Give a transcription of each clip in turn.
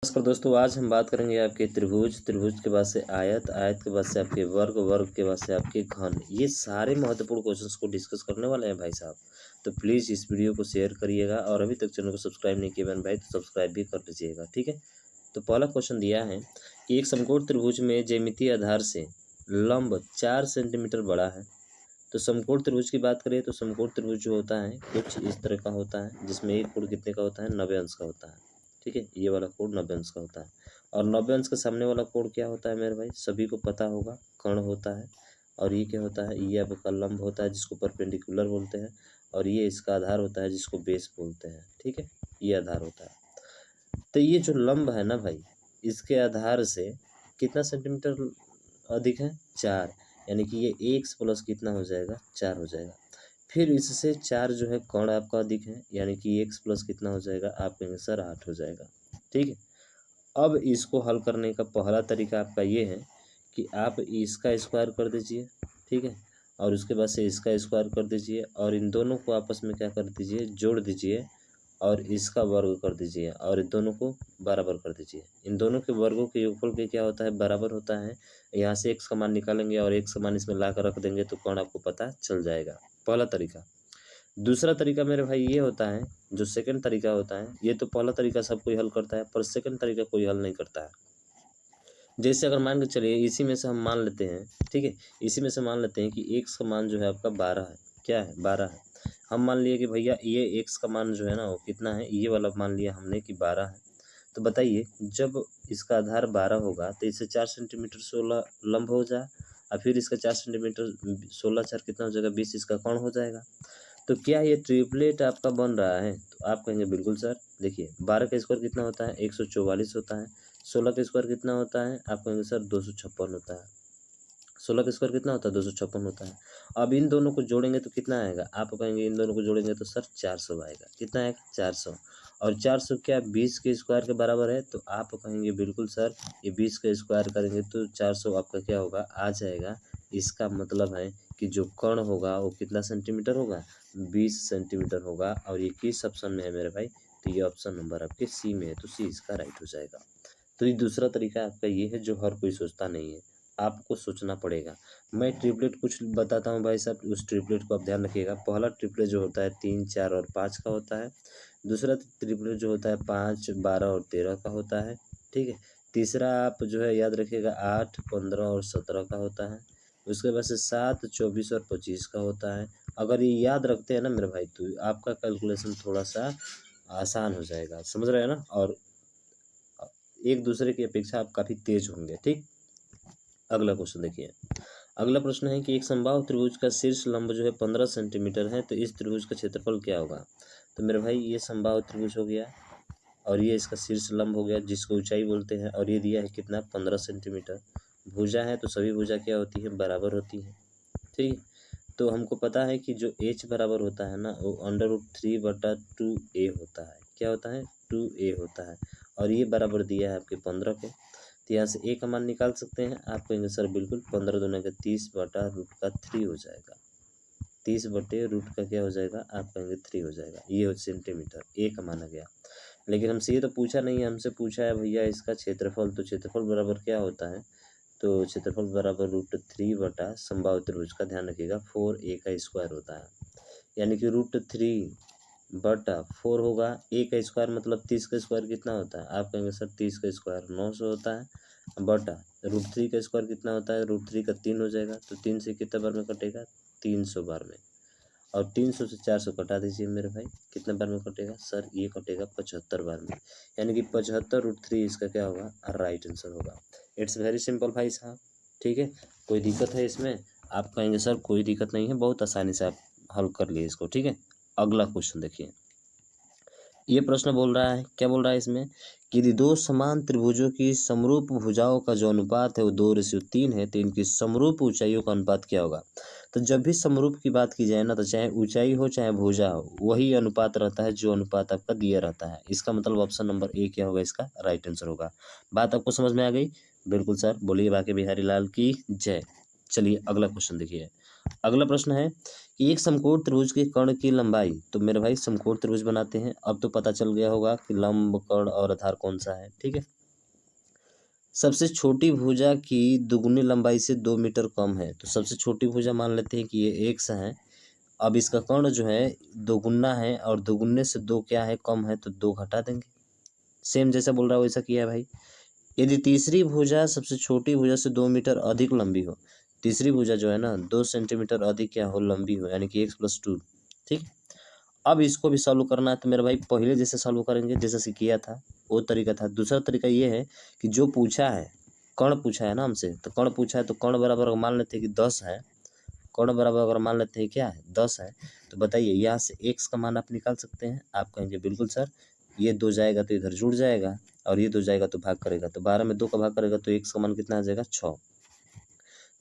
नमस्कार दोस्तों, आज हम बात करेंगे आपके त्रिभुज के बाद से आयत के बाद से आपके वर्ग के बाद से आपके घन। ये सारे महत्वपूर्ण क्वेश्चंस को डिस्कस करने वाले हैं भाई साहब। तो प्लीज़ इस वीडियो को शेयर करिएगा और अभी तक चैनल को सब्सक्राइब नहीं किया बहन भाई तो सब्सक्राइब भी कर लीजिएगा, ठीक है। तो पहला क्वेश्चन दिया है कि एक समकोण त्रिभुज में ज्यामितीय आधार से लंब 4 सेंटीमीटर बड़ा है। तो समकोण त्रिभुज की बात करें तो समकोण त्रिभुज जो होता है कुछ इस तरह का होता है, जिसमें एक कोण कितने का होता है, 90 अंश का होता है, ठीक है। ये वाला कोण 90 अंश का होता है और 90 अंश के सामने वाला कोण क्या होता है मेरे भाई, सभी को पता होगा, कर्ण होता है। और ये क्या होता है, ये आपका लंब होता है जिसको परपेंडिकुलर बोलते हैं, और ये इसका आधार होता है जिसको बेस बोलते हैं, ठीक है। ये आधार होता है। तो ये जो लंब है ना भाई, इसके आधार से कितना सेंटीमीटर अधिक है, 4। यानी कि ये एक्स प्लस कितना हो जाएगा, 4 हो जाएगा। फिर इससे 4 जो है कर्ण आपका अधिक है, यानी कि एक्स प्लस कितना हो जाएगा, आप कहेंगे सर 8 हो जाएगा, ठीक है। अब इसको हल करने का पहला तरीका आपका ये है कि आप इसका स्क्वायर कर दीजिए, ठीक है, और उसके बाद से इसका स्क्वायर कर दीजिए और इन दोनों को आपस में क्या कर दीजिए, जोड़ दीजिए और इसका वर्ग कर दीजिए और इन दोनों को बराबर कर दीजिए। इन दोनों के वर्गों के योगफल के क्या होता है, बराबर होता है। यहाँ से एक्स का मान निकालेंगे और एक्स का मान इसमें ला कर रख देंगे तो कौन आपको पता चल जाएगा, पहला तरीका। दूसरा तरीका मेरे भाई ये होता है, जो सेकंड तरीका होता है, ये तो पहला तरीका सब कोई हल करता है पर सेकंड तरीका कोई हल नहीं करता है। जैसे अगर मान के चलिए इसी में से हम मान लेते हैं, ठीक है, इसी में से मान लेते हैं कि एक्स का मान जो है आपका 12 है, क्या है, 12 है। हम मान लिए कि भैया ये एक्स का मान जो है ना वो कितना है, ये वाला मान लिया हमने कि 12 है। तो बताइए जब इसका आधार 12 होगा तो इससे 4 सेंटीमीटर 16 लंब हो जाए और फिर इसका 4 सेंटीमीटर 16 4 कितना हो जाएगा, 20 इसका कोण हो जाएगा। तो क्या ये ट्रिपलेट आपका बन रहा है, तो आप कहेंगे बिल्कुल सर। देखिए 12 का स्क्वायर कितना होता है, 144 होता है। 16 का स्क्वायर कितना होता है, आप कहेंगे सर 256 होता है। 16 का स्क्वायर कितना होता है, 256 होता है। अब इन दोनों को जोड़ेंगे तो कितना आएगा, आप कहेंगे इन दोनों को जोड़ेंगे तो सर 400 आएगा। कितना आएगा, 400। और 400 क्या 20 के स्क्वायर के बराबर है, तो आप कहेंगे बिल्कुल सर ये 20 का स्क्वायर करेंगे तो 400 आपका क्या होगा, आ जाएगा। इसका मतलब है कि जो कर्ण होगा वो कितना सेंटीमीटर होगा, 20 सेंटीमीटर होगा। और ये किस ऑप्शन में है मेरे भाई, तो ये ऑप्शन नंबर आपके सी में है, तो सी इसका राइट हो जाएगा। तो ये दूसरा तरीका आपका ये है जो हर कोई सोचता नहीं है, आपको सोचना पड़ेगा। मैं ट्रिपलेट कुछ बताता हूँ भाई साहब, उस ट्रिपलेट को आप ध्यान रखिएगा। पहला ट्रिपलेट जो होता है 3 4 और 5 का होता है। दूसरा ट्रिपलेट जो होता है 5 12 और 13 का होता है, ठीक है। तीसरा आप जो है याद रखिएगा 8 15 और 17 का होता है। उसके बाद से 7 24 और 25 का होता है। अगर ये याद रखते हैं ना मेरे भाई तो आपका कैलकुलेशन थोड़ा सा आसान हो जाएगा, समझ रहे हैं ना, और एक दूसरे की अपेक्षा आप काफ़ी तेज होंगे, ठीक। अगला क्वेश्चन देखिए। अगला प्रश्न है कि एक समबाहु त्रिभुज का शीर्ष लंब जो है 15 सेंटीमीटर है, तो इस त्रिभुज का क्षेत्रफल क्या होगा। तो मेरे भाई ये समबाहु त्रिभुज हो गया और ये इसका शीर्ष लंब हो गया जिसको ऊंचाई बोलते हैं, और ये दिया है कितना, 15 सेंटीमीटर। भुजा है तो सभी भुजा क्या होती है, बराबर होती है, ठीक है। तो हमको पता है कि जो एच बराबर होता है ना वो √3/2a होता है। क्या होता है, 2a होता है। और ये बराबर दिया है आपके 15 के। तो यहाँ से ए का मान निकाल सकते हैं, आप कहेंगे सर बिल्कुल 15 दूना का 30/√3 हो जाएगा। 30/√, का क्या हो जाएगा, आप कहेंगे 3 हो जाएगा। ये हो सेंटीमीटर, ए का माना गया। लेकिन हमसे ये तो पूछा नहीं है, हमसे पूछा है भैया इसका क्षेत्रफल। तो क्षेत्रफल बराबर क्या होता है, तो क्षेत्रफल बराबर √3 बटा समबाहु त्रिभुज का ध्यान रखिएगा 4a का स्क्वायर होता है। यानी कि √3/4 होगा। ए का स्क्वायर मतलब 30 का स्क्वायर कितना होता है, आप कहेंगे सर 30 का स्क्वायर 900 होता है, बटा √3 का स्क्वायर कितना होता है, √3 का 3 हो जाएगा। तो 3 से कितने बार में कटेगा, 300 बार में। और 300 से 400 कटा दीजिए मेरे भाई, कितने बार में कटेगा सर, ये कटेगा 75 बार में। यानी कि 75√3 इसका क्या होगा, राइट आंसर होगा। इट्स वेरी सिंपल भाई साहब, ठीक है। कोई दिक्कत है इसमें, आप कहेंगे सर कोई दिक्कत नहीं है, बहुत आसानी से आप हल कर लिए इसको, ठीक है। अगला क्वेश्चन देखिए। ये प्रश्न बोल रहा है, क्या बोल रहा है इसमें कि यदि दो समान त्रिभुजों की समरूप भुजाओं का जो अनुपात है वो 2:3 है, तो इनकी समरूप ऊंचाइयों का अनुपात क्या होगा। तो जब भी समरूप की बात की जाए ना, तो चाहे ऊंचाई हो चाहे भुजा हो, वही अनुपात रहता है जो अनुपात आपका दिया रहता है। इसका मतलब ऑप्शन नंबर ए क्या होगा, इसका राइट आंसर होगा। बात आपको समझ में आ गई, बिल्कुल सर, बोलिए बाकी बिहारी लाल की जय। चलिए अगला क्वेश्चन देखिए। अगला प्रश्न है कि एक समकोण त्रिभुज के कर्ण की लंबाई, तो मेरे भाई समकोण त्रिभुज बनाते हैं। अब तो पता चल गया होगा कि लंब, कर्ण और आधार कौन सा है, ठीक है। सबसे छोटी भुजा की दुगुनी लंबाई से 2 मीटर कम है, तो सबसे छोटी भुजा मान लेते हैं कि ये एक्स है। अब इसका कर्ण जो है दोगुना है, और दोगुने से दो क्या है, कम है, तो दो घटा देंगे। सेम जैसा बोल रहा है वैसा किया है भाई। यदि तीसरी भुजा सबसे छोटी भुजा से 2 मीटर अधिक लंबी हो, तीसरी भुजा जो है ना 2 सेंटीमीटर अधिक क्या हो, लंबी हो, यानी कि x+2, ठीक। अब इसको भी सॉल्व करना है, तो मेरे भाई पहले जैसे सॉल्व करेंगे जैसे किया था वो तरीका था। दूसरा तरीका ये है कि जो पूछा है, कर्ण पूछा है ना हमसे, तो कर्ण पूछा है तो कर्ण बराबर अगर मान लेते हैं कि 10 है, कर्ण बराबर अगर मान लेते हैं क्या है, 10 है, तो बताइए यहाँ से x का मान आप निकाल सकते हैं। आप कहेंगे बिल्कुल सर, ये 2 जाएगा तो इधर जुड़ जाएगा, और ये 2 जाएगा तो भाग करेगा, तो 12 में 2 का भाग करेगा तो x का मान कितना आ जाएगा, 6।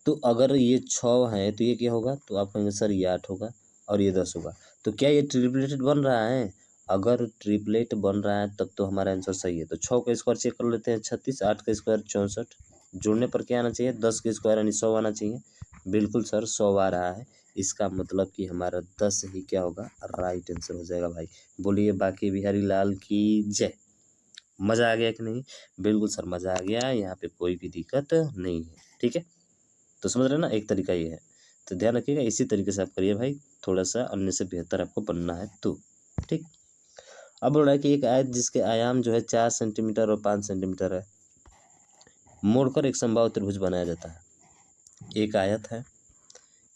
तो अगर ये 6 है तो ये क्या होगा, तो आप कहेंगे सर ये 8 होगा और ये 10 होगा। तो क्या ये ट्रिपलेट बन रहा है? अगर ट्रिपलेट बन रहा है तब तो हमारा आंसर सही है। तो 6 का स्क्वायर चेक कर लेते हैं, 36, 8 का स्क्वायर 64, जोड़ने पर क्या आना चाहिए, 10 का स्क्वायर यानी 100 आना चाहिए। बिल्कुल सर 100 आ रहा है। इसका मतलब कि हमारा 10 ही क्या होगा, राइट आंसर हो जाएगा भाई। बोलिए बाकी बिहारी लाल की जय। मज़ा आ गया कि नहीं? बिल्कुल सर मज़ा आ गया, यहाँ पे कोई भी दिक्कत नहीं है, ठीक है। तो समझ रहे हैं ना, एक तरीका ये है। तो ध्यान रखिएगा, इसी तरीके से आप करिए भाई, थोड़ा सा अन्य से बेहतर आपको बनना है तो, ठीक। अब बोल रहा है कि एक आयत जिसके आयाम जो है 4 सेंटीमीटर और 5 सेंटीमीटर है, मोड़कर एक समबाहु त्रिभुज बनाया जाता है। एक आयत है,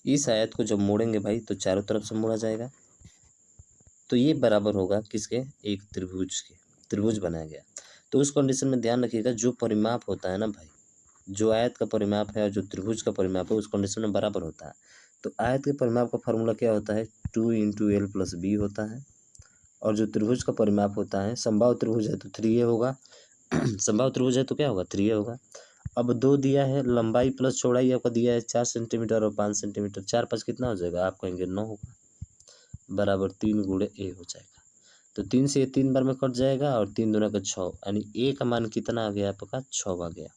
इस आयत को जब मोड़ेंगे भाई तो चारों तरफ से मोड़ा जाएगा, तो ये बराबर होगा किसके, एक त्रिभुज के। त्रिभुज बनाया गया, तो उस कंडीशन में ध्यान रखिएगा जो परिमाप होता है ना भाई, जो आयत का परिमाप है और जो त्रिभुज का परिमाप है उस कंडीशन में बराबर होता है। तो आयत के परिमाप का फॉर्मूला क्या होता है, 2 × L + B होता है, और जो त्रिभुज का परिमाप होता है, समबाहु त्रिभुज है तो 3a होगा। समबाहु त्रिभुज है तो क्या होगा, 3a होगा। अब 2 दिया है, लंबाई प्लस चौड़ाई आपका दिया है 4 सेंटीमीटर और 5 सेंटीमीटर, 4 5 कितना हो जाएगा, आप कहेंगे 9 होगा, बराबर 3 × a हो जाएगा। तो 3 से ये 3 बार में कट जाएगा, और 3 दूना का 6, यानी a का मान कितना आ गया आपका, 6 आ गया।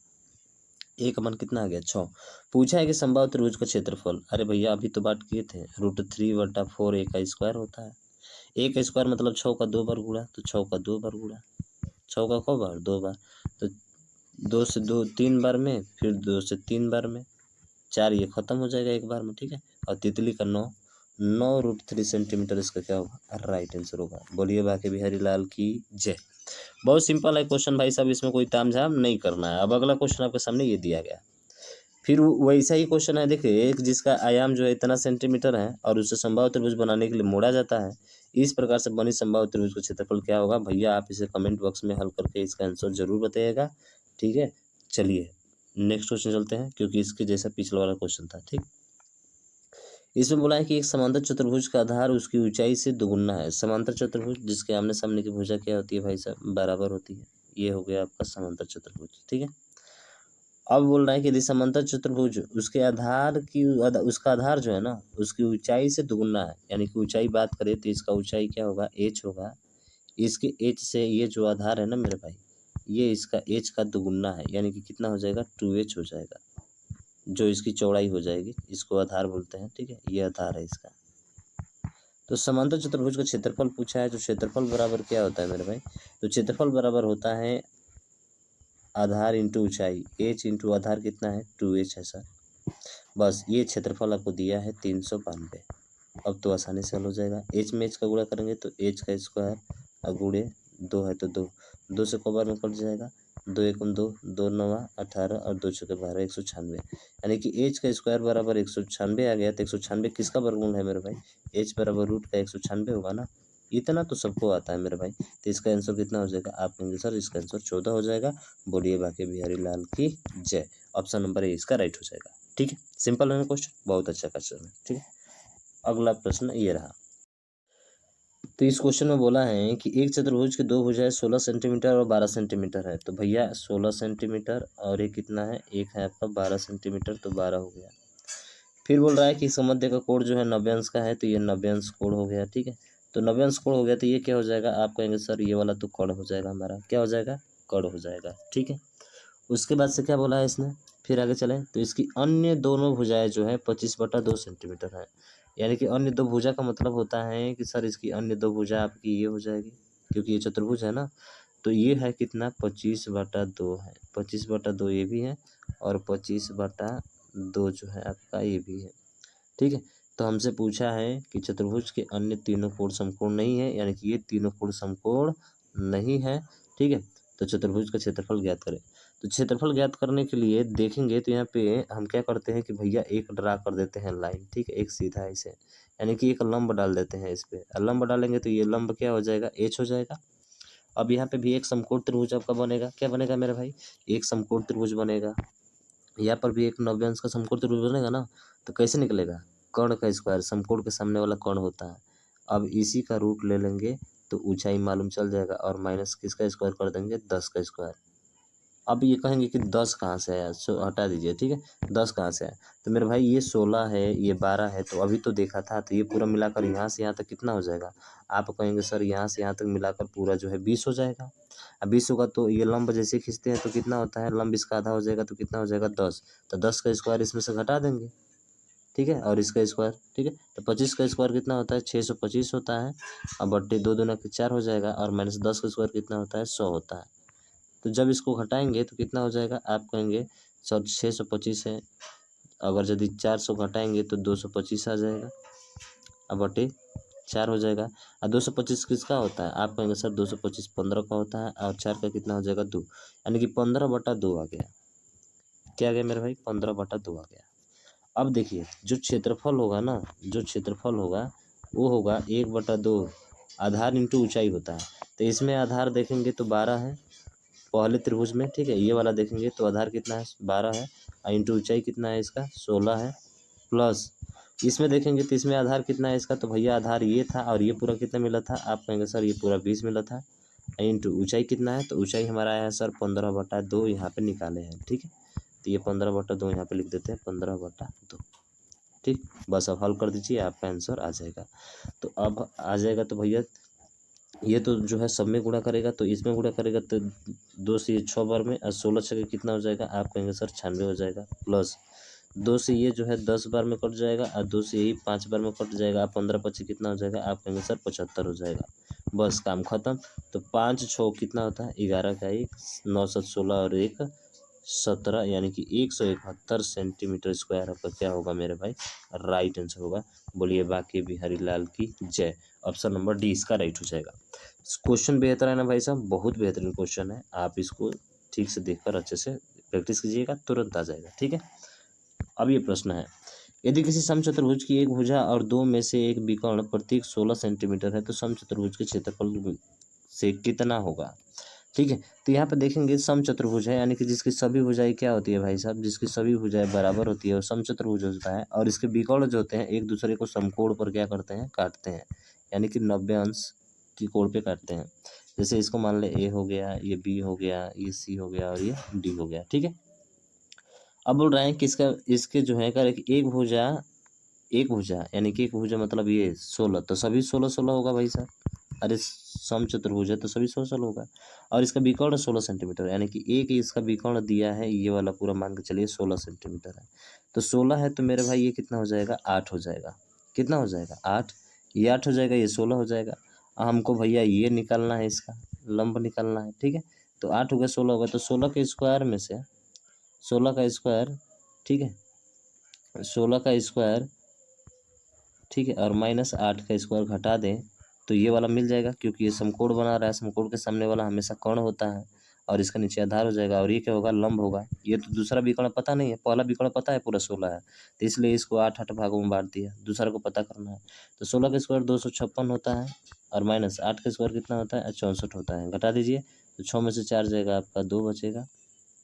ए का मान कितना आ गया, 6। पूछा है कि समबाहु त्रिभुज का क्षेत्रफल, अरे भैया अभी तो बात किए थे, √3/4 ए का स्क्वायर होता है। ए का स्क्वायर मतलब 6 का 2 बार गुणा, तो 6 का 2 बार गुणा, 6 का कौ बार, 2 बार, तो 2 से 2 3 बार में, फिर 2 से 3 बार में, 4 ये खत्म हो जाएगा एक बार में, ठीक है। और तितली का 9, 9√3 सेंटीमीटर इसका क्या होगा, राइट आंसर होगा। बोलिए बाकी बिहारी लाल की जय। बहुत सिंपल है क्वेश्चन भाई साहब, इसमें कोई तामझाम नहीं करना है। अब अगला क्वेश्चन आपके सामने ये दिया गया, फिर वैसा ही क्वेश्चन है, देखिए एक जिसका आयाम जो है इतना सेंटीमीटर है और उसे समबाहु त्रिभुज बनाने के लिए मोड़ा जाता है, इस प्रकार से बनी समबाहु त्रिभुज का क्षेत्रफल क्या होगा। भैया आप इसे कमेंट बॉक्स में हल करके इसका आंसर जरूर बताइएगा, ठीक है। चलिए नेक्स्ट क्वेश्चन चलते हैं, क्योंकि इसके जैसा पिछला वाला क्वेश्चन था, ठीक। इसमें बोला है कि एक समांतर चतुर्भुज का आधार उसकी ऊंचाई से दोगुना है। समांतर चतुर्भुज जिसके आमने सामने की भुजा क्या होती है भाई साहब, बराबर होती है। ये हो गया आपका समांतर चतुर्भुज, ठीक है। अब बोल रहा है कि यदि समांतर चतुर्भुज उसके आधार की उसका आधार जो है ना उसकी ऊंचाई से दोगुना है, यानी कि ऊंचाई बात करें तो इसका ऊंचाई क्या होगा, h होगा। इसके h से ये जो आधार है ना मेरे भाई, ये इसका h का दोगुना है, यानी कि कितना हो जाएगा, 2h हो जाएगा, जो इसकी चौड़ाई हो जाएगी, इसको आधार बोलते हैं, ठीक है। ये आधार है इसका। तो समांतर चतुर्भुज का क्षेत्रफल पूछा है, तो क्षेत्रफल बराबर क्या होता है मेरे भाई, तो क्षेत्रफल बराबर होता है आधार इंटू ऊंचाई, h इंटू आधार कितना है, 2h है सर। बस ये क्षेत्रफल आपको दिया है 392। अब तो आसानी से हल हो जाएगा, h में h का गुणा करेंगे तो h का स्क्वायर, और गुणे 2 है तो 2, 2 से को बार में कट जाएगा, 2 एकम 2, 2 9 18 और 2 छक्के 12, 196, यानी कि h का स्क्वायर बराबर 196 आ गया। तो 196 किसका वर्गमूल है मेरे भाई, h बराबर रूट का 196 होगा ना, इतना तो सबको आता है मेरे भाई। तो इसका आंसर कितना हो जाएगा, आप कहेंगे सर इसका आंसर 14 हो जाएगा। बोलिए बाकी बिहारी लाल की जय। ऑप्शन नंबर ए इसका राइट हो जाएगा, ठीक है। सिंपल है ना क्वेश्चन, बहुत अच्छा क्वेश्चन है, ठीक है। अगला प्रश्न ये रहा, तो इस क्वेश्चन में बोला है कि एक चतुर्भुज के दो भुजाएं 16 सेंटीमीटर और 12 सेंटीमीटर है। तो भैया 16 सेंटीमीटर और एक कितना है, एक है आपका 12 सेंटीमीटर, तो 12 हो गया। फिर बोल रहा है कि इसका मध्य का कोण जो है 90 अंश का है, तो ये 90 अंश कोण हो गया, ठीक है। तो 90 अंश कोण हो गया, तो ये क्या हो जाएगा, आप कहेंगे सर ये वाला तो कर्ण हो जाएगा, हमारा क्या हो जाएगा, कर्ण हो जाएगा, ठीक है। उसके बाद से क्या बोला है इसने, फिर आगे चलें तो इसकी अन्य दोनों भुजाएं जो है 25/2 सेंटीमीटर है। यानी कि अन्य दो भुजा का मतलब होता है कि सर इसकी अन्य दो भुजा आपकी ये हो जाएगी, क्योंकि ये चतुर्भुज है ना। तो ये है कितना, 25/2 है, 25/2 ये भी है और 25/2 जो है आपका ये भी है। ठीक है, तो हमसे पूछा है कि चतुर्भुज के अन्य तीनों कोण समकोण नहीं है, यानी कि ये तीनों कोण समकोण नहीं है। ठीक है, तो चतुर्भुज का क्षेत्रफल ज्ञात करें। तो क्षेत्रफल ज्ञात करने के लिए देखेंगे तो यहाँ पे हम क्या करते हैं कि भैया एक ड्रा कर देते हैं लाइन। ठीक है, एक सीधा ऐसे, यानी कि एक लंब डाल देते हैं इस पे। लंब डालेंगे तो ये लंब क्या हो जाएगा, एच हो जाएगा। अब यहाँ पे भी एक समकोण त्रिभुज आपका बनेगा, क्या बनेगा मेरे भाई, एक समकोण त्रिभुज बनेगा। यहाँ पर भी एक 90 अंश का समकोण त्रिभुज बनेगा ना। तो कैसे निकलेगा, कर्ण का स्क्वायर, समकोण के सामने वाला कर्ण होता है। अब इसी का रूट ले लेंगे तो ऊंचाई मालूम चल जाएगा, और माइनस किसका स्क्वायर कर देंगे, 10 का स्क्वायर। अब ये कहेंगे कि 10 कहाँ से आया, सो हटा दीजिए। ठीक है, 10 कहाँ से आया, तो मेरे भाई ये 16 है, ये 12 है, तो अभी तो देखा था, तो ये पूरा मिलाकर यहाँ से यहाँ तक कितना हो जाएगा। आप कहेंगे सर यहाँ से यहाँ तक मिलाकर पूरा जो है 20 हो जाएगा। अब 20 होगा तो ये लंब जैसे खींचते हैं तो कितना होता है, लंब इसका आधा हो जाएगा तो कितना हो जाएगा, 10। तो 10 का स्क्वायर इसमें से घटा देंगे। ठीक है, और इसका स्क्वायर। ठीक है, तो 25 का स्क्वायर कितना होता है, 625 होता है। अब बट्टे 2 दूना के 4 हो जाएगा, और माइनस 10 का स्क्वायर कितना होता है, 100 होता है। तो जब इसको घटाएंगे तो कितना हो जाएगा, आप कहेंगे सर 625 है, अगर यदि 400 घटाएंगे तो 225 आ जाएगा, अब बटे 4 हो जाएगा। और 225 किसका होता है, आप कहेंगे सर 225 15 का होता है, और 4 का कितना हो जाएगा, 2, यानी कि 15/2 आ गया। क्या आ गया मेरे भाई, 15/2 आ गया। अब देखिए जो क्षेत्रफल होगा ना, जो क्षेत्रफल होगा वो होगा 1/2 आधार इंटू ऊंचाई होता है। तो इसमें आधार देखेंगे तो 12 है पहले त्रिभुज में। ठीक है, ये वाला देखेंगे तो आधार कितना है, 12 है, और इंटू ऊंचाई कितना है इसका, 16 है। प्लस इसमें देखेंगे तो इसमें आधार कितना है इसका, तो भैया आधार ये था, और ये पूरा कितना मिला था, आप कहेंगे सर ये पूरा 20 मिला था। इंटू ऊंचाई कितना है, तो ऊंचाई हमारा आया है सर 15/2, यहाँ पे निकाले हैं। ठीक है, तो ये 15/2 यहाँ पे लिख देते हैं, 15/2। ठीक, बस अब हल कर दीजिए, आपका आंसर आ जाएगा। तो अब आ जाएगा तो भैया ये तो जो है सब में गुणा करेगा, तो इसमें गुणा करेगा तो 2 से ये 6 बार में, और 16 छः कितना हो जाएगा, आप कहेंगे सर 96 हो जाएगा। प्लस 2 से ये जो है 10 बार में कट जाएगा, और 2 से यही 5 बार में कट जाएगा, आप 15/25 कितना हो जाएगा, आप कहेंगे सर 75 हो जाएगा। बस काम खत्म। तो 5 6 कितना होता है, 11 का 1, 9 7 16 और 1 17, यानी कि 171 सेंटीमीटर स्क्वायर आपका क्या होगा मेरे भाई, राइट आंसर होगा। बोलिए बाकी बिहारी लाल की जय। ऑप्शन नंबर डी इसका राइट हो जाएगा। क्वेश्चन बेहतर है ना भाई साहब, बहुत बेहतरीन क्वेश्चन है, आप इसको ठीक से देखकर अच्छे से प्रैक्टिस कीजिएगा, तुरंत आ जाएगा। ठीक है, अब ये प्रश्न है, यदि किसी समचतुर्भुज की एक भुजा और दो में से एक विकर्ण प्रत्येक 16 सेंटीमीटर है तो समचतुर्भुज के क्षेत्रफल से कितना होगा। ठीक है, तो यहाँ पे देखेंगे समचतुर्भुज है, यानी कि जिसकी सभी भुजाएं क्या होती है भाई साहब, जिसकी सभी भुजाएं बराबर होती है वो समचतुर्भुज होता है। और इसके विकर्ण जो होते हैं एक दूसरे को समकोण पर क्या करते हैं, काटते हैं, यानी कि 90 अंश की कोण पे काटते हैं। जैसे इसको मान ले ए हो गया, ये बी हो गया, ये सी हो गया, और ये डी हो गया। ठीक है, अब बोल रहे हैं कि इसका इसके जो है कर एक भुजा यानी कि एक भुजा मतलब ये 16, तो सभी 16 होगा भाई साहब। अरे समचतुर्भुज है तो सभी 16 होगा। और इसका विकर्ण 16 सेंटीमीटर, यानी कि एक इसका विकर्ण दिया है, ये वाला पूरा मान के चलिए 16 सेंटीमीटर है। तो 16 है तो मेरे भाई ये कितना हो जाएगा, 8 हो जाएगा। कितना हो जाएगा, 8। ये 8 हो जाएगा, ये 16 हो जाएगा। हमको भैया ये निकालना है, इसका लंब निकालना है। ठीक है, तो 8 हो गया, 16 हो गया, तो 16 के स्क्वायर में से 16 का स्क्वायर, ठीक है, 16 का स्क्वायर, ठीक है, और माइनस 8 का स्क्वायर घटा दें तो ये वाला मिल जाएगा, क्योंकि ये समकोण बना रहा है, समकोण के सामने वाला हमेशा कर्ण होता है, और इसका नीचे आधार हो जाएगा, और ये क्या होगा, लंब होगा। ये तो दूसरा विकर्ण पता नहीं है, पहला विकर्ण पता है पूरा 16 है, तो इसलिए इसको 8 भागों में बांट दिया, दूसरा को पता करना है। तो 16 का स्क्वायर 256 होता है, और माइनस 8 का स्क्वायर कितना होता है, 64 होता है। घटा दीजिए तो 6 में से 4 जाएगा, आपका 2 बचेगा।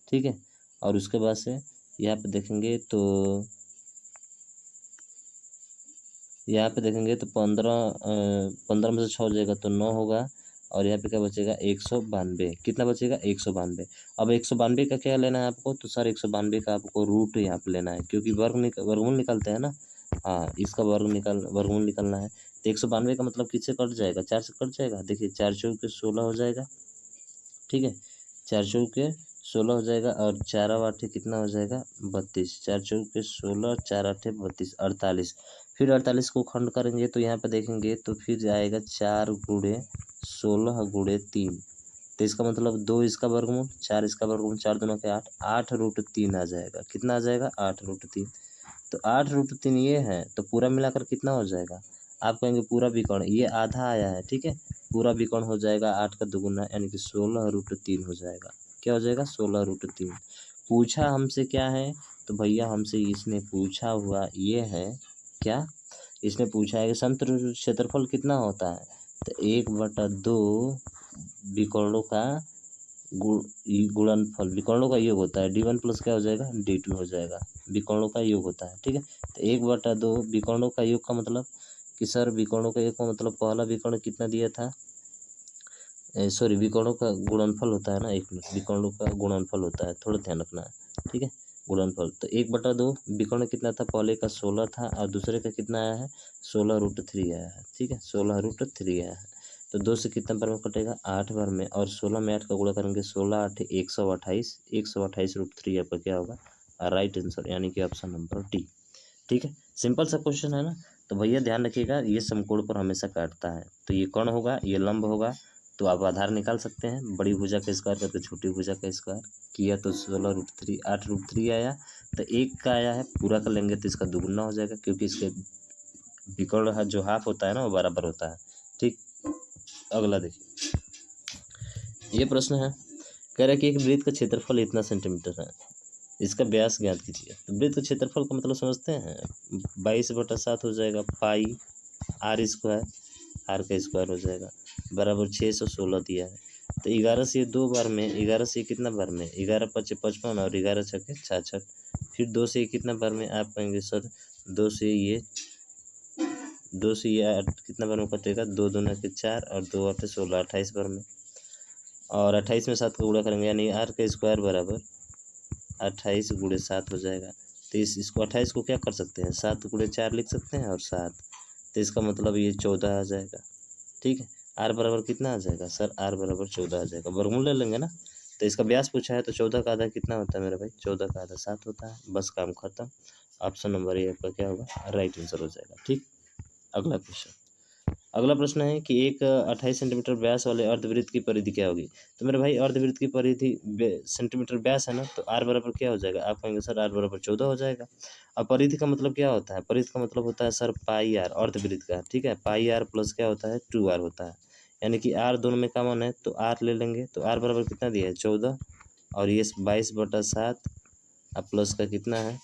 ठीक है, और उसके बाद से यहाँ पे देखेंगे तो यहाँ पे देखेंगे तो 15 में से 6 जाएगा तो 9 होगा, और यहाँ पे क्या बचेगा, 192। कितना बचेगा, 192। अब 192 का क्या लेना है आपको, तो सर 192 का आपको रूट यहाँ पे लेना है, क्योंकि वर्गमूल निकलते हैं ना। हाँ, इसका वर्गमूल निकलना है। तो 192 का मतलब किससे कट जाएगा, 4 से कट जाएगा। देखिए 4 चौक के 16 हो जाएगा। ठीक है, 4 चौक के 16 हो जाएगा, और 4 आठे कितना हो जाएगा, 32। 4 चौक के 16, 4 आठे 32, 48। फिर 48 को खंड करेंगे तो यहाँ पे देखेंगे तो फिर आएगा 4 गुणे 16 गुणे 3। तो इसका मतलब 2 इसका वर्गमूल, 4 इसका वर्गमूल, 4 दूना के 8, 8√3 आ जाएगा। कितना आ जाएगा? 8√3। तो 8√3 ये है, तो पूरा मिलाकर कितना हो जाएगा? आप कहेंगे पूरा विकर्ण, ये आधा आया है, ठीक है। पूरा विकर्ण हो जाएगा 8 का दुगुना यानी कि 16√3 हो जाएगा। क्या हो जाएगा? 16√3। पूछा हमसे क्या है? तो भैया हमसे इसने पूछा हुआ ये है क्या? इसने पूछा है कि समत्रिभुज क्षेत्रफल कितना होता है? तो 1/2 विकर्णों का गुणनफल, विकर्णों का योग होता है। d1 प्लस क्या हो जाएगा? d2 हो जाएगा। विकर्णों का योग होता है, ठीक है। तो 1/2 विकर्णों का योग का मतलब कि सर विकर्णों का योग का मतलब पहला विकर्ण कितना दिया था? सॉरी, विकर्णों का गुणनफल होता है ना, 1 मिनट, विकर्णों का गुणनफल होता है, थोड़ा ध्यान रखना है, ठीक है। गुणनफल तो 1/2 विकर्ण कितना था? पहले का 16 था और दूसरे का कितना आया है? 16√3 आया है, ठीक है। 16√3 आया है। तो 2 से कितना बार में कटेगा? 8 बार में। और 16 में 8 का गुणा करेंगे, 16 8 128, 128√3 आपका क्या होगा? राइट आंसर, यानी कि ऑप्शन नंबर डी, ठीक है। सिंपल सा क्वेश्चन है ना। तो भैया ध्यान रखिएगा, ये समकोण पर हमेशा काटता है। तो ये कर्ण होगा, ये लंब होगा, तो आप आधार निकाल सकते हैं। बड़ी भुजा का स्क्वायर करके छोटी भुजा का स्क्वायर किया तो 16√3 8√3 आया। तो एक का आया है, पूरा कर लेंगे तो इसका दुगुना हो जाएगा, क्योंकि इसके विकर्ण जो हाफ होता है ना वो बराबर होता है, ठीक। अगला देखिए, ये प्रश्न है, कह रहा है कि एक वृत्त का क्षेत्रफल इतना सेंटीमीटर है, इसका व्यास ज्ञात कीजिए। तो वृत्त का क्षेत्रफल का मतलब समझते हैं? 22/7 हो जाएगा पाई r², आर का स्क्वायर हो जाएगा, बराबर 616 दिया है। तो 11 से 2 बार में, 11 से कितना बार में? 11 5 55 और 11 6 66। फिर 2 से कितना बार में? आप कहेंगे सर 2 से ये 8 कितना बार में कटेगा? 2 दूना के 4 और 2 8 16, 28 बार में। और 28 में 7 का गुणा करेंगे, यानी आर का स्क्वायर बराबर 28 गुणे 7 हो जाएगा। तो इसको 28 को क्या कर सकते हैं? 7 गुणे 4 लिख सकते हैं और 7। तो इसका मतलब ये 14 आ जाएगा, ठीक है। आर बराबर कितना आ जाएगा? सर आर बराबर 14 आ जाएगा, वर्गमूल ले लेंगे ना। तो इसका व्यास पूछा है, तो 14 का आधा कितना होता है मेरा भाई? 14 का आधा 7 होता है। बस काम खत्म। ऑप्शन नंबर ए आपका क्या होगा? राइट आंसर हो जाएगा, ठीक। अगला क्वेश्चन, अगला प्रश्न है कि एक 28 सेंटीमीटर व्यास वाले अर्धवृत्त की परिधि क्या होगी? तो मेरे भाई अर्धवृत्त की परिधि सेंटीमीटर व्यास है ना, तो आर बराबर क्या हो जाएगा? आप कहेंगे सर आर बराबर 14 हो जाएगा। अब परिधि का मतलब क्या होता है? परिधि का मतलब होता है सर पाई आर, अर्धवृत्त का, ठीक है। पाई आर प्लस क्या होता है? 2r होता है, यानी कि आर दोनों में कॉमन है तो आर ले लेंगे। तो आर बराबर कितना दिया है? 14, और ये 22/7 अब प्लस का कितना है?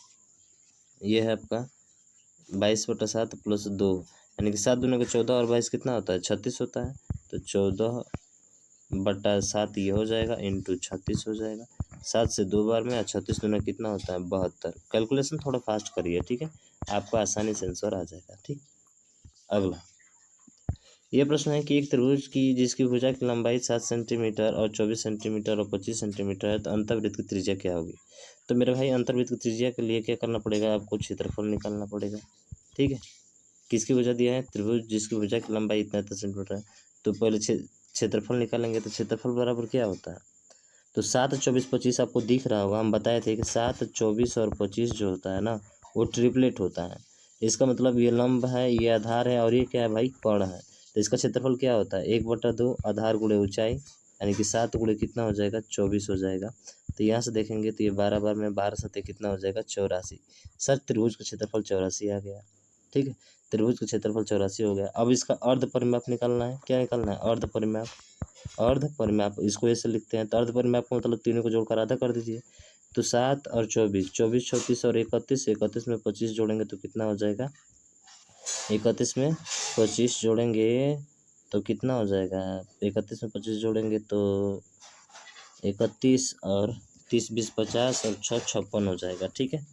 ये है आपका 22/7 प्लस 2, यानी कि 7 दूना के 14 और 22 कितना होता है? 36 होता है। तो 14/7 ये हो जाएगा, इंटू 36 हो जाएगा। 7 से 2 बार में, और 36 दूना कितना होता है? 72। कैलकुलेशन थोड़ा फास्ट करिए, ठीक है, आपका आसानी से आंसर आ जाएगा, ठीक। अगला ये प्रश्न है कि एक त्रिभुज की जिसकी भुजा की लंबाई 7 सेंटीमीटर और 24 सेंटीमीटर और 25 सेंटीमीटर है, तो अंतर्वृत्त की त्रिज्या क्या होगी? तो मेरे भाई अंतर्वृत्त की त्रिज्या के लिए क्या करना पड़ेगा? आपको क्षेत्रफल निकालना पड़ेगा, ठीक है। किसकी भुजा दिया है? त्रिभुज जिसकी भुजा की लंबाई इतना सेंटीमीटर है। तो पहले क्षेत्रफल निकालेंगे। तो क्षेत्रफल बराबर क्या होता है? तो 7 24 25 आपको दिख रहा होगा, हम बताए थे कि 7 24 और 25 जो होता है ना वो ट्रिपलेट होता है। इसका मतलब ये लंब है, ये आधार है, और ये क्या है भाई? कर्ण है। तो इसका क्षेत्रफल क्या होता है? 1/2 आधार गुणे ऊंचाई, यानी कि 7 गुणे कितना हो जाएगा? 24 हो जाएगा। तो यहाँ से देखेंगे तो ये 12 बार में 12 सतह कितना हो जाएगा? 84। सर त्रिभुज का क्षेत्रफल 84 आ गया, ठीक है। त्रिभुज का क्षेत्रफल 84 हो गया। अब इसका अर्ध परिमाप निकालना है। क्या निकालना है? अर्ध परिमाप। अर्ध परिमाप इसको ऐसे लिखते हैं। तो अर्ध परिमाप का मतलब तीनों को जोड़कर आधा कर दीजिए। तो 7 और 24, 24 34 और 31, 31 में 25 जोड़ेंगे तो कितना हो जाएगा? 31 में 25 जोड़ेंगे तो कितना हो जाएगा? 31 में 25 जोड़ेंगे तो 31 और 30 20 50 और 6 56 हो जाएगा, ठीक है।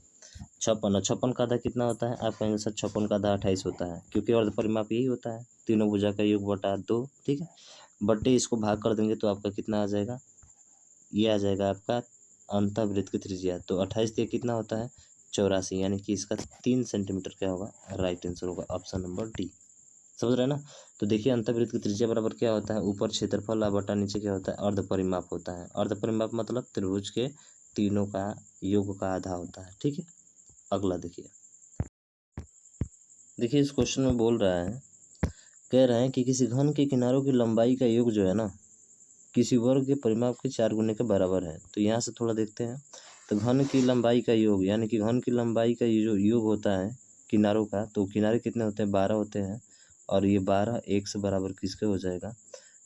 56, और 56 का आधा कितना होता है? आप कहेंगे सर 56 का आधा 28 होता है, क्योंकि अर्ध परिमाप यही होता है, तीनों भुजा का योग बटा 2, ठीक है। बटे इसको भाग कर देंगे तो आपका कितना आ जाएगा? ये आ जाएगा आपका अंतःवृत्त की त्रिज्या। तो 28 से कितना होता है? 84, यानी कि इसका 3 सेंटीमीटर क्या होगा? राइट आंसर होगा, ऑप्शन नंबर डी। समझ रहे हैं ना। तो देखिए अंतःवृत्त की त्रिज्या बराबर क्या होता है? ऊपर क्षेत्रफल और बटा नीचे क्या होता है? अर्ध परिमाप होता है। अर्ध परिमाप मतलब त्रिभुज के तीनों का योग का आधा होता है, ठीक है। अगला देखिए, देखिए इस क्वेश्चन में बोल रहा है, कह रहे हैं कि किसी घन के किनारों की लंबाई का योग जो है ना किसी वर्ग के परिमाप के 4 गुने के बराबर है। तो यहाँ से थोड़ा देखते हैं। तो घन की लंबाई का योग यानी कि घन की लंबाई का ये जो योग होता है किनारों का, तो किनारे कितने होते हैं, 12 होते हैं। और ये 12 एक से बराबर किसके हो जाएगा,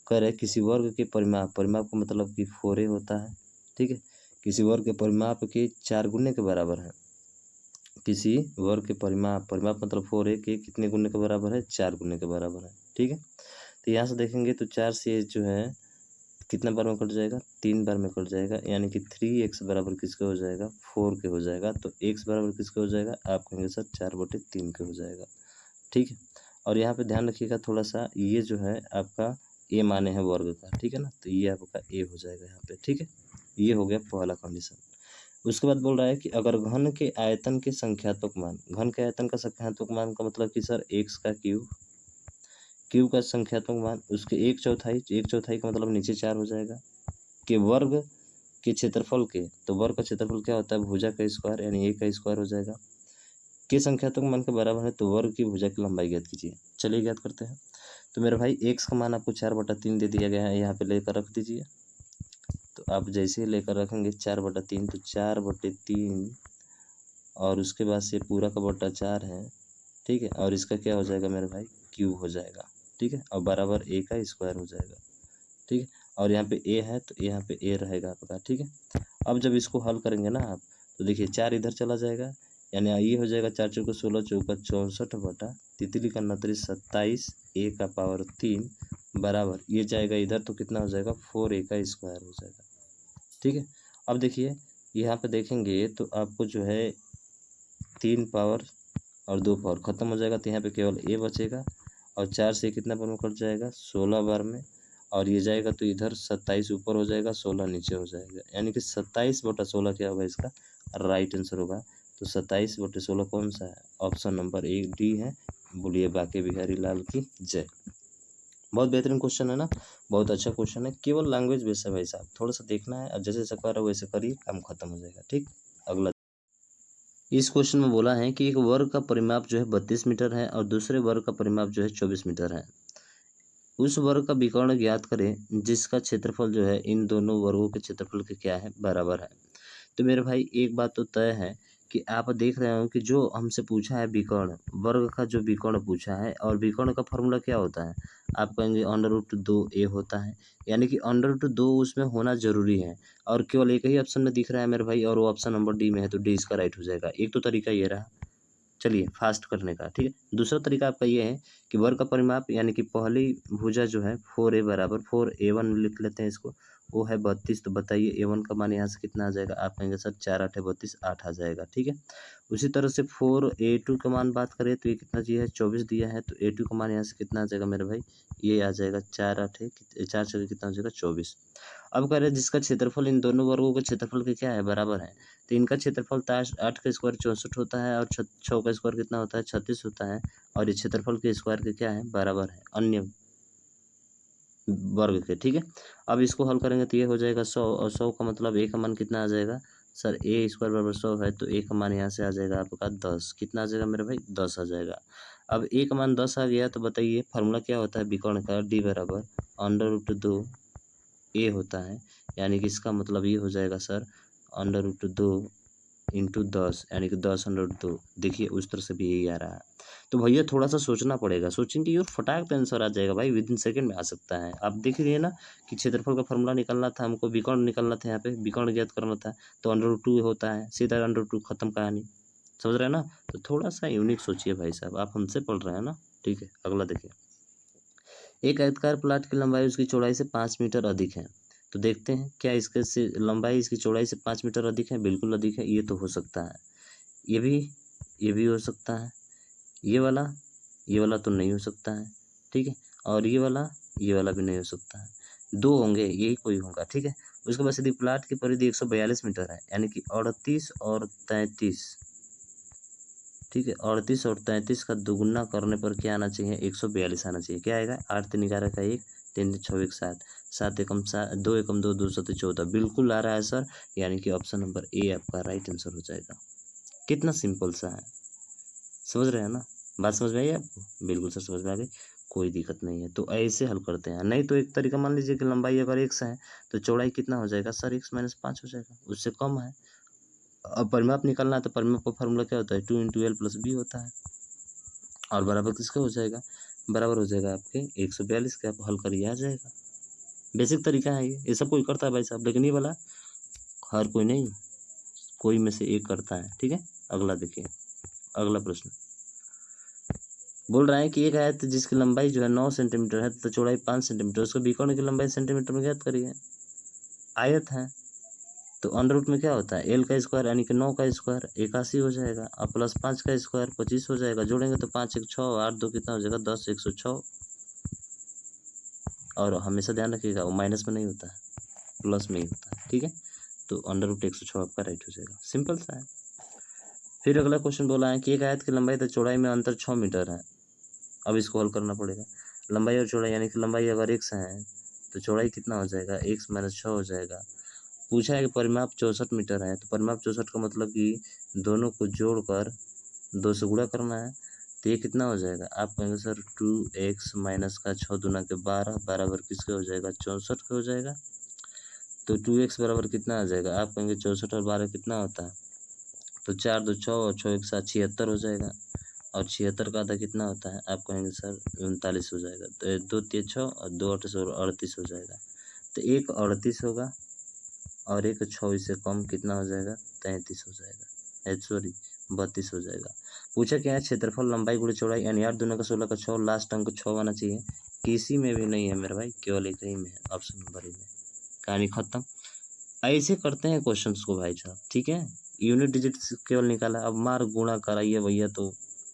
कह रहे किसी वर्ग के परिमाप, परिमाप का मतलब कि 4a होता है। ठीक है, किसी वर्ग के परिमाप के 4 गुने के बराबर है। किसी वर्ग के परिमाप, परिमाप मतलब 4a के कितने गुने के बराबर है, 4 गुने के बराबर है। ठीक है, तो यहाँ से देखेंगे तो 4 से जो है कितने बार में कट जाएगा, 3 बार में कट जाएगा, यानी कि 3x बराबर किसके हो जाएगा, 4 के हो जाएगा। तो x बराबर किसके हो जाएगा, आप कहेंगे सर 4/3 के हो जाएगा। ठीक है, और यहाँ पे ध्यान रखिएगा थोड़ा सा, ये जो है आपका a माने है वर्ग का, ठीक है ना, तो ये आपका a हो जाएगा यहाँ पे। ठीक है, ये हो गया पहला कंडीशन। उसके बाद बोल रहा है कि अगर घन के आयतन के संख्यात्मक मान, घन के आयतन का संख्यात्मक मान का मतलब कि सर x का क्यूब, क्यूब का संख्यात्मक मान उसके 1/4, 1/4 का मतलब नीचे 4 हो जाएगा, के वर्ग के क्षेत्रफल के, तो वर्ग का क्षेत्रफल क्या होता है, भुजा का स्क्वायर यानी a का स्क्वायर हो जाएगा, के संख्यात्मक मान के बराबर है, तो वर्ग की भुजा की लंबाई ज्ञात कीजिए। चलिए ज्ञात करते हैं। तो मेरे भाई x का मान आपको 4/3 दे दिया गया है, यहाँ पे लेकर रख दीजिए। तो आप जैसे ही लेकर रखेंगे 4/3, तो 4/3 और उसके बाद से पूरा का बटा 4 है। ठीक है, और इसका क्या हो जाएगा मेरे भाई, क्यूब हो जाएगा। ठीक है, और बराबर a का स्क्वायर हो जाएगा। ठीक है, और यहाँ पे a है तो यहाँ पे a रहेगा आपका। ठीक है, अब जब इसको हल करेंगे ना आप, तो देखिए 4 इधर चला जाएगा, यानी ये हो जाएगा 4 चौके 16 चौका 64 बटा तितली का 29 27 a का पावर 3 बराबर, ये जाएगा इधर तो कितना हो जाएगा, 4a का स्क्वायर हो जाएगा। ठीक है, अब देखिए यहाँ पे देखेंगे तो आपको जो है 3 पावर और 2 पावर खत्म हो जाएगा, तो यहाँ पे केवल a बचेगा, और 4 से कितना बार में कट जाएगा, 16 बार में, और ये जाएगा तो इधर 27 ऊपर हो जाएगा, 16 नीचे हो जाएगा, यानी कि 27/16 क्या होगा इसका राइट आंसर होगा। तो 27/16 कौन सा है, ऑप्शन नंबर ए डी है। बोलिए बाके बिहारी लाल की जय। बहुत बेहतरीन क्वेश्चन है ना, बहुत अच्छा क्वेश्चन है, केवल लैंग्वेज बेस है भाई साहब, थोड़ा सा देखना है और जैसे जैसे कर रहे हो वैसे करिए, काम खत्म हो जाएगा। ठीक, अगला इस क्वेश्चन में बोला है कि एक वर्ग का परिमाप जो है 32 मीटर है और दूसरे वर्ग का परिमाप जो है 24 मीटर है। उस वर्ग का विकर्ण ज्ञात करें जिसका क्षेत्रफल जो है इन दोनों वर्गों के क्षेत्रफल के क्या है, बराबर है। तो मेरे भाई एक बात तो तय है कि आप देख रहे हो कि जो हमसे पूछा है विकर्ण, वर्ग का जो विकर्ण पूछा है, और विकर्ण का फॉर्मूला क्या होता है, आप कहेंगे √2a होता है, यानी कि √2 उसमें होना जरूरी है, और केवल एक ही ऑप्शन में दिख रहा है मेरे भाई, और वो ऑप्शन नंबर डी में है, तो डी इसका राइट हो जाएगा। एक तो तरीका ये रहा, चलिए फास्ट करने का। ठीक है, दूसरा तरीका आपका ये है कि वर्ग का परिमाप यानी कि पहली भुजा जो है 4a बराबर 4a1 लिख लेते हैं इसको, वो है 32। तो बताइए a1 का मान यहाँ से कितना आ जाएगा, आप कहेंगे सर 4 8 32 8 आ जाएगा। ठीक है, उसी तरह से 4a2 का मान बात करें तो ये कितना दिया है, 24 दिया है, तो a2 का मान यहाँ से कितना आ जाएगा मेरे भाई, ये आ जाएगा 4 8 4 6 कितना हो जाएगा 24। अब कह रहे हैं जिसका क्षेत्रफल इन दोनों वर्गों के क्षेत्रफल के क्या है, बराबर है। तो इनका क्षेत्रफल 8 का स्क्वायर 64 होता है, और 6 का स्क्वायर कितना होता है, 36 होता है, और ये क्षेत्रफल के स्क्वायर के क्या है, बराबर है अन्य वर्ग के। ठीक है, अब इसको हल करेंगे तो ये हो जाएगा 100, और 100 का मतलब a का मान कितना आ जाएगा, सर a स्क्वायर बराबर 100 है, तो a का मान यहाँ से आ जाएगा आपका 10। कितना आ जाएगा मेरे भाई, 10 आ जाएगा। अब a का मान 10 आ गया, तो बताइए फार्मूला क्या होता है विकर्ण का, d बराबर √2a होता है, यानी कि इसका मतलब ये हो जाएगा सर √2 इंटू 10, यानी कि 10√2। देखिए उस तरह से भी यही आ रहा है, तो भैया थोड़ा सा सोचना पड़ेगा, सोचेंगे और फटाक पे आंसर आ जाएगा भाई, विद इन सेकंड में आ सकता है। आप देख रही है ना कि क्षेत्रफल का फॉर्मूला निकलना था हमको, विकर्ण निकलना था, यहाँ पे विकर्ण ज्ञात करना था, तो √2 होता है, सीधा √2 खत्म कहानी, समझ रहे हैं ना। तो थोड़ा सा यूनिक सोचिए भाई साहब, आप हमसे पढ़ रहे हैं ना। ठीक है, अगला देखिए, एक आयताकार प्लाट की लंबाई उसकी चौड़ाई से 5 मीटर अधिक है। तो देखते हैं क्या इसके से लंबाई इसकी चौड़ाई से 5 मीटर अधिक है, बिल्कुल अधिक है, ये तो हो सकता है, ये भी ये भी हो सकता है, ये वाला तो नहीं हो सकता है। ठीक है, और ये वाला भी नहीं हो सकता है, दो होंगे, यही कोई होगा। ठीक है, उसके बाद यदि प्लाट की परिधि 142 मीटर है, यानी कि 38 और 33। ठीक है, 38 और 33 का दुगुना करने पर क्या आना चाहिए, 142 आना चाहिए। क्या आएगा, 8 3 11 का 1, 3 6 1 7, 7 एकम 7 2 एकम 2 2 7 14, बिल्कुल आ रहा है सर, यानी कि ऑप्शन नंबर ए आपका राइट आंसर हो जाएगा। कितना सिंपल सा है, समझ रहे हैं ना। बात समझ में आई आपको? बिल्कुल सर समझ में आ गई, कोई दिक्कत नहीं है। तो ऐसे हल करते हैं। नहीं तो एक तरीका मान लीजिए कि लंबाई अगर x है तो चौड़ाई कितना हो जाएगा सर, x-5 हो जाएगा, उससे कम है। अब परिमाप निकालना है तो परिमाप का फॉर्मूला क्या होता है, 2 × l + b होता है, और बराबर किसका हो जाएगा, बराबर हो जाएगा आपके 142 के। आप हल करिए, आ जाएगा। बेसिक तरीका है ये सब कोई करता है भाई साहब, लेकिन ये वाला हर कोई नहीं, कोई में से एक करता है। ठीक है, अगला देखिए, अगला प्रश्न बोल रहा है कि एक आयत जिसकी लंबाई जो है 9 सेंटीमीटर है तो चौड़ाई 5 सेंटीमीटर, उसको विकर्ण की लंबाई सेंटीमीटर में ज्ञात करिए। आयत है तो अंडर रूट में क्या होता है, l का स्क्वायर यानी कि 9 का स्क्वायर 81 हो जाएगा, और प्लस 5 का स्क्वायर 25 हो जाएगा। जोड़ेंगे तो 5 × 1 = 6, 8 × 2 कितना हो जाएगा, 10, 106। और हमेशा ध्यान रखिएगा वो माइनस में नहीं होता है, प्लस में ही होता है। ठीक है, तो अंडर रूट 106 आपका राइट हो जाएगा, सिंपल सा है। फिर अगला क्वेश्चन बोला है कि एक आयत की लंबाई तो चौड़ाई में अंतर 6 मीटर है। अब इसको हल करना पड़ेगा। लंबाई और चौड़ाई यानी कि लंबाई अगर x है तो चौड़ाई कितना हो जाएगा, x - 6 हो जाएगा। पूछा है कि परिमाप 64 मीटर है, तो परिमाप 64 का मतलब कि दोनों को जोड़कर 2 से गुणा करना है। तो ये कितना हो जाएगा, आप कहेंगे सर 2x - का 6 दूना के 12 बराबर किसके हो जाएगा, 64 के हो जाएगा। तो 2x बराबर कितना आ जाएगा, आप कहेंगे 64 और 12 कितना होता है, तो 4 × 2 = 6 और 6 × 1 = 76 हो जाएगा। और 76 का आधा कितना होता है, आप कहेंगे सर 39 हो जाएगा। तो 2 × 3 = 6 और 2 × 8 = 38 हो जाएगा। तो एक 38 होगा और एक 6 से कम कितना हो जाएगा, 33 हो जाएगा, सॉरी 32 हो जाएगा। पूछा क्या है, क्षेत्रफल लंबाई गुणे चौड़ाई यानी 8 दूना का 16 का 6, लास्ट अंक 6 आना चाहिए। किसी में भी नहीं है मेरे भाई, केवल एक ही में है, ऑप्शन नंबर ए में। कहानी खत्म। ऐसे करते हैं क्वेश्चंस को भाई साहब, ठीक है। यूनिट डिजिट केवल निकाला, अब मार गुणा कराइए भैया तो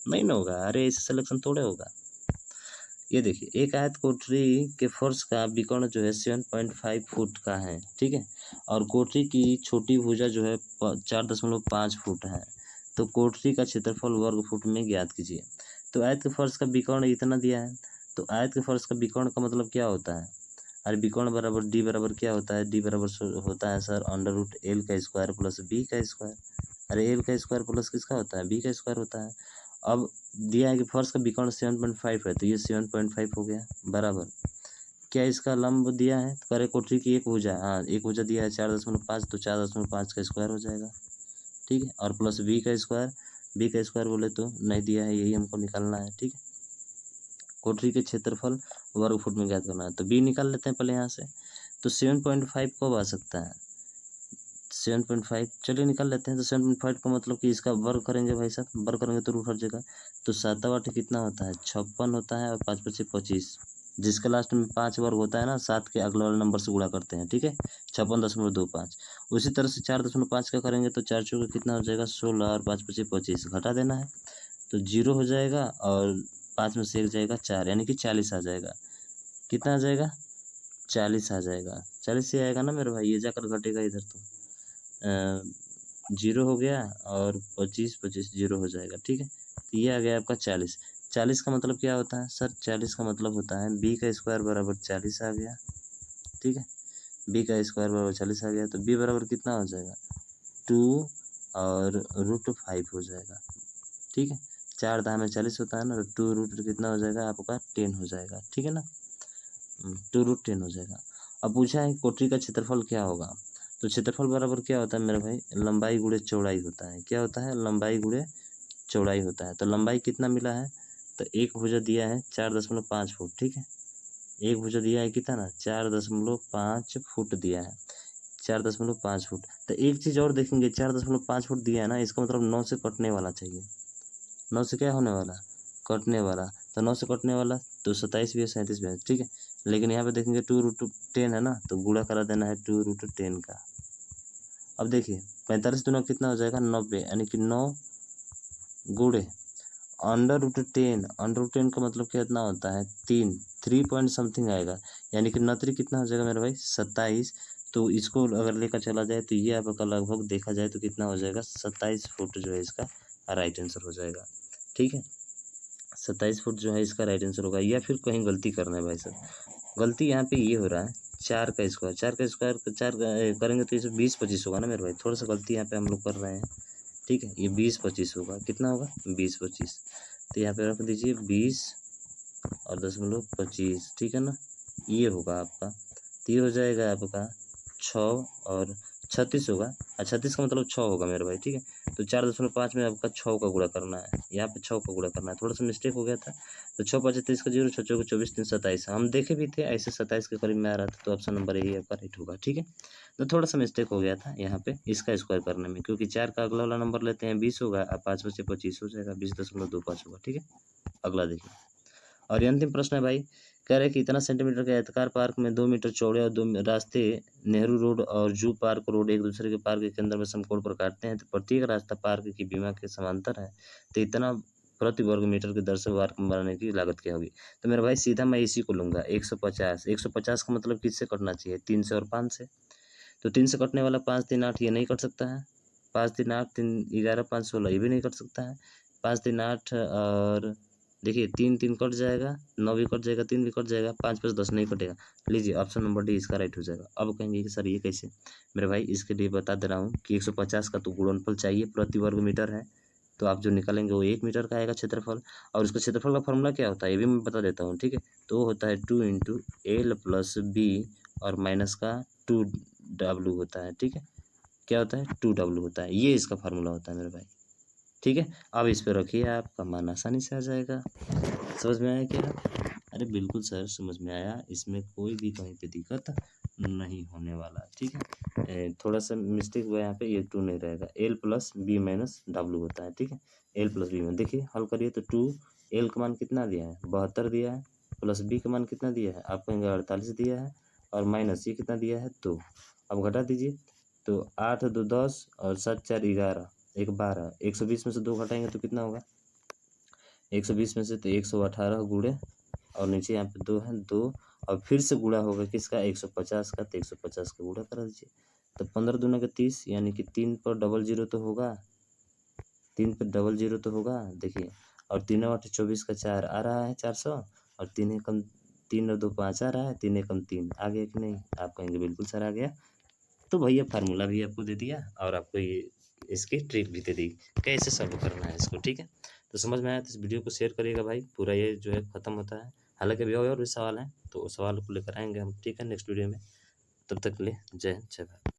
नहीं ना होगा। अरे ऐसे सिलेक्शन थोड़े होगा। ये देखिए, एक आयत कोठरी के फर्श का विकर्ण जो है 7.5 फुट का है, ठीक है, और कोठरी की छोटी भुजा जो है 4.5 फुट है। तो कोठरी का क्षेत्रफल वर्ग फुट में ज्ञात कीजिए। तो आयत के फर्श का विकर्ण इतना दिया है, तो आयत के फर्श का विकर्ण का मतलब क्या होता है, अरे विकर्ण बराबर डी बराबर क्या होता है, डी बराबर होता है सर √l का स्क्वायर प्लस b का स्क्वायर। अरे l का स्क्वायर प्लस किसका होता है, b का स्क्वायर होता है। अब दिया है कि फर्श का विकर्ण 7.5 है, तो ये 7.5 हो गया बराबर क्या, इसका लंब दिया है तो करे कोठरी की एक भुजा, हाँ एक भुजा दिया है 4.5, तो 4.5 का स्क्वायर हो जाएगा। ठीक है, और प्लस b का स्क्वायर, b का स्क्वायर बोले तो नहीं दिया है, यही हमको निकालना है। ठीक है, कोठरी के क्षेत्रफल वर्ग फुट में ज्ञात करना है, तो b निकाल लेते हैं पहले यहाँ से। तो 7.5 कब आ सकता है, 7.5 चलिए निकाल लेते हैं। तो 7.5 का मतलब कि इसका वर्ग करेंगे भाई साहब, वर्ग करेंगे तो रूट हट जाएगा। तो 7 कितना होता है, 56 होता है, और 5 × 5 = 25, जिसके लास्ट में 5 वर्ग होता है ना, 7 के अगले वाले नंबर से गुणा करते हैं। ठीक है, 56.25। उसी तरह से 4.5 का करेंगे तो 4 × 4 कितना हो जाएगा, 16, और 5 × 5 = 25, घटा देना है तो 0 हो जाएगा, और 5 में से 1 जाएगा 4, यानी कि 40 आ जाएगा। कितना आ जाएगा, 40 आ जाएगा। 40 से आएगा ना मेरे भाई, ये जाकर घटेगा इधर तो 0 हो गया, और 25 0 हो जाएगा। ठीक है, तो ये आ गया आपका 40। 40 का मतलब क्या होता है सर, 40 का मतलब होता है b का स्क्वायर बराबर 40 आ गया। ठीक है, b का स्क्वायर बराबर 40 आ गया, तो b बराबर कितना हो जाएगा, 2 और √5 हो जाएगा। ठीक है, 4 दाएं में 40 होता है ना, तो 2 कितना हो जाएगा आपका 10 हो जाएगा। ठीक है ना, 2 √10 हो जाएगा। अब पूछा है कोठरी का क्षेत्रफल क्या होगा, तो क्षेत्रफल बराबर क्या होता है मेरे भाई, लंबाई गुणे चौड़ाई होता है। क्या होता है, लंबाई गुणे चौड़ाई होता है। तो लंबाई कितना मिला है, तो एक भुजा दिया है 4.5 फुट। ठीक है, एक भुजा दिया है कितना, 4.5 फुट दिया है, 4.5 फुट। तो एक चीज़ और देखेंगे, 4.5 फुट दिया है ना, इसका मतलब 9 से कटने वाला चाहिए। 9 से क्या होने वाला, कटने वाला। तो 9 से कटने वाला तो 27 भी है, 37 भी है। ठीक है, लेकिन यहाँ पे देखेंगे 2√10 है ना, तो गुणा करा देना है 2√10 का। अब देखिए 45 दूना कितना हो जाएगा, 90, यानी कि 9 गुणे √10। √10 का मतलब कितना होता है, 3 पॉइंट समथिंग आएगा, यानी कि 9 कितना हो जाएगा मेरे भाई, 27। तो इसको अगर लेकर चला जाए तो ये आपका लगभग देखा जाए तो कितना हो जाएगा, 27 फुट जो है इसका राइट आंसर हो जाएगा। ठीक है, 27 फुट जो है इसका राइट आंसर होगा। या फिर कहीं गलती करना है भाई साहब, गलती यहाँ पे ये हो रहा है, 4 का स्क्वायर, 4 करेंगे तो इसे 20-25 होगा ना मेरे भाई, थोड़ा सा गलती यहाँ पे हम लोग कर रहे हैं। ठीक है, ये 20-25 होगा, कितना होगा, 20-25। तो यहाँ पे रख दीजिए 20 और 10.25, ठीक है ना। ये होगा आपका, तो ये हो जाएगा आपका 6 और 36 होगा। 36 का मतलब 6 होगा मेरे भाई, ठीक है। तो 4.5 में आपका 6 का गुणा करना है, यहाँ पे 6 का गुणा करना है, थोड़ा सा मिस्टेक हो गया था। तो 6 5 30 का 0, 6 6 24, 3 27, हम देखे भी थे ऐसे 27 के करीब में आ रहा था, तो ऑप्शन नंबर यही आपका राइट होगा, ठीक है। तो थोड़ा सा मिस्टेक हो गया था यहाँ पे इसका स्क्वायर करने में, क्योंकि 4 का अगला वाला नंबर लेते हैं 20 होगा, और 5 में से 25 हो जाएगा, 20.25 होगा, ठीक है। अगला देखिए, और ये अंतिम प्रश्न है भाई, कह रहे कि इतना सेंटीमीटर के आयताकार पार्क में 2 मीटर चौड़े और 2 रास्ते नेहरू रोड और जू पार्क रोड एक दूसरे के पार्क के केंद्र में समकोण पर काटते हैं, तो प्रत्येक रास्ता पार्क की बीमा के समांतर है, तो इतना प्रति वर्ग मीटर की दर से पार्क बनाने की लागत क्या होगी। तो मेरा भाई सीधा मैं इसी को लूंगा 150। 150 का मतलब किससे कटना चाहिए, 3 से और 5 से। तो 3 से कटने वाला 5 3 8 ये नहीं कट सकता है, 5 3 8 3 11 5 16 ये भी नहीं कट सकता है, 5 3 8 और देखिए 3 3 कट जाएगा, 9 भी कट जाएगा, 3 भी कट जाएगा, 5 5 10 नहीं कटेगा। लीजिए ऑप्शन नंबर डी इसका राइट हो जाएगा। अब कहेंगे कि सर ये कैसे, मेरे भाई इसके लिए बता दे रहा हूँ कि 150 का तो गुणनफल चाहिए, प्रति वर्ग मीटर है, तो आप जो निकालेंगे वो 1 मीटर का आएगा क्षेत्रफल, और उसका क्षेत्रफल का फॉर्मूला क्या होता है ये भी मैं बता देता हूँ, ठीक है। तो वो होता है 2 इंटू एल प्लस बी और माइनस का 2W होता है, ठीक है। क्या होता है, 2W होता है, ये इसका फार्मूला होता है मेरे भाई, ठीक है। अब इस पे रखिए, आपका मान आसानी से आ जाएगा। समझ में आया क्या? अरे बिल्कुल सर समझ में आया, इसमें कोई भी कहीं पे दिक्कत नहीं होने वाला, ठीक है। थोड़ा सा मिस्टेक हुआ यहाँ पे, ये 2 नहीं रहेगा, L plus B minus W होता है, ठीक है। एल प्लस बी में देखिए हल करिए तो 2, एल का मान कितना दिया है 72 दिया है, प्लस बी का मान कितना दिया है आप कहेंगे 48 दिया है, और माइनस ये कितना दिया है 2। अब घटा दीजिए, तो 8 2 10 और 7 4 11, 1 12, 120 में से 2 घटाएंगे तो कितना होगा, 120 में से तो 118 गुणे, और नीचे यहाँ पे 2 है 2, और फिर से गुणा होगा किसका 150 का, तो 150 का गुणा करा दीजिए, तो 15 दूना का 30, यानी कि 3 पर डबल जीरो तो होगा, 3 पर डबल जीरो तो होगा देखिए, और 3 8 24 का 4 आ रहा है 400, और 3 एकम 3 और 2 5 आ रहा है, 3 एकम 3 आ गया कि नहीं, आप कहेंगे बिल्कुल सर आ गया। तो भैया फार्मूला भी आपको दे दिया, और आपको ये इसकी ट्रिक भी दे दी कैसे सॉल्व करना है इसको, ठीक है। तो समझ में आया तो इस वीडियो को शेयर करिएगा भाई, पूरा ये जो है ख़त्म होता है। हालांकि अभी और भी सवाल हैं, तो उस सवाल को लेकर आएंगे हम, ठीक है, नेक्स्ट वीडियो में। तब तक के लिए जय हिंद जय भारत।